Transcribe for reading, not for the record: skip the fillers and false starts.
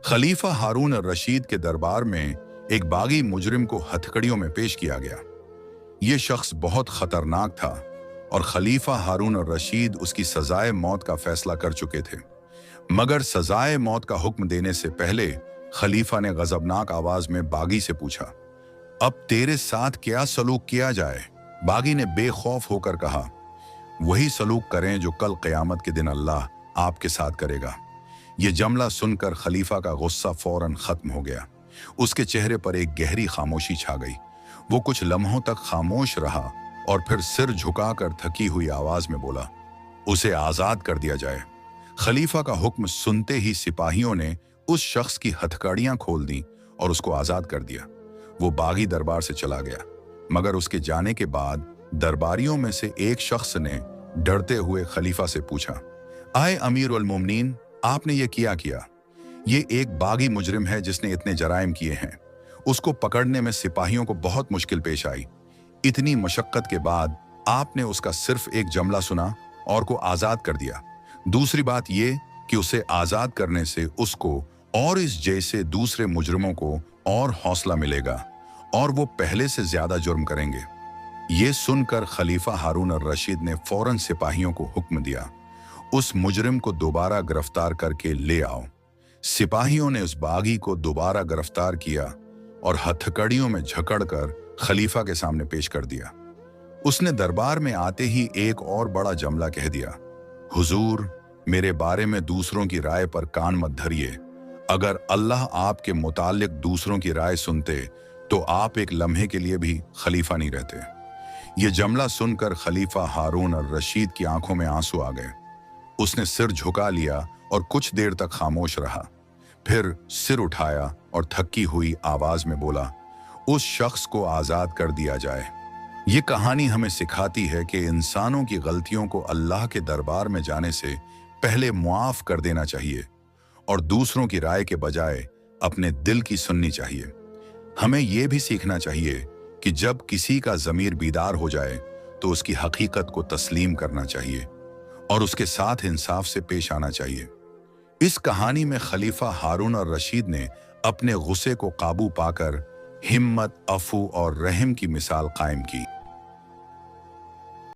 खलीफा हारून अर रशीद के दरबार में एक बागी मुजरिम को हथकड़ियों में पेश किया गया। ये शख्स बहुत खतरनाक था और खलीफा हारून अर रशीद उसकी सजाए मौत का फैसला कर चुके थे। मगर सजाए मौत का हुक्म देने से पहले खलीफा ने गजबनाक आवाज में बागी से पूछा, अब तेरे साथ क्या सलूक किया जाए? बागी ने बेखौफ होकर कहा, वही सलूक करें जो कल क़यामत के दिन अल्लाह आपके साथ करेगा। यह जमला सुनकर खलीफा का गुस्सा फौरन खत्म हो गया। उसके चेहरे पर एक गहरी खामोशी छा गई। वो कुछ लम्हों तक खामोश रहा और फिर सिर झुकाकर थकी हुई आवाज में बोला, उसे आजाद कर दिया जाए। खलीफा का हुक्म सुनते ही सिपाहियों ने उस शख्स की हथकड़ियां खोल दी और उसको आजाद कर दिया। वो बागी दरबार से चला गया, मगर उसके जाने के बाद दरबारियों में से एक शख्स ने डरते हुए खलीफा से पूछा, आए अमीर उल मोमिनीन, आपने ये किया? ये एक बागी मुजरिम है जिसने इतने जराइम किए हैं। उसको पकड़ने में सिपाहियों को बहुत मुश्किल पेश आई। इतनी मशक्कत के बाद आपने उसका सिर्फ एक जमला सुना और को आजाद कर दिया। दूसरी बात ये कि उसे आजाद करने से उसको और इस जैसे दूसरे मुजरिमों को और हौसला मिलेगा और वो पहले से ज्यादा जुर्म करेंगे। ये सुनकर खलीफा हारून अर रशीद ने फौरन सिपाहियों को हुक्म दिया, उस मुजरिम को दोबारा गिरफ्तार करके ले आओ। सिपाहियों ने उस बागी को दोबारा गिरफ्तार किया और हथकड़ियों में जकड़कर खलीफा के सामने पेश कर दिया। उसने दरबार में आते ही एक और बड़ा जमला कह दिया, हुजूर, मेरे बारे में दूसरों की राय पर कान मत धरिए। अगर अल्लाह आपके मुतालिक दूसरों की राय सुनते तो आप एक लम्हे के लिए भी खलीफा नहीं रहते। यह जमला सुनकर खलीफा हारून और रशीद की आंखों में आंसू आ गए। उसने सिर झुका लिया और कुछ देर तक खामोश रहा। फिर सिर उठाया और थकी हुई आवाज में बोला, उस शख्स को आजाद कर दिया जाए। ये कहानी हमें सिखाती है कि इंसानों की गलतियों को अल्लाह के दरबार में जाने से पहले मुआफ कर देना चाहिए और दूसरों की राय के बजाय अपने दिल की सुननी चाहिए। हमें यह भी सीखना चाहिए कि जब किसी का ज़मीर बीदार हो जाए तो उसकी हकीकत को तस्लीम करना चाहिए और उसके साथ इंसाफ से पेश आना चाहिए। इस कहानी में खलीफा हारून और रशीद ने अपने गुस्से को काबू पाकर हिम्मत, अफू और रहम की मिसाल कायम की।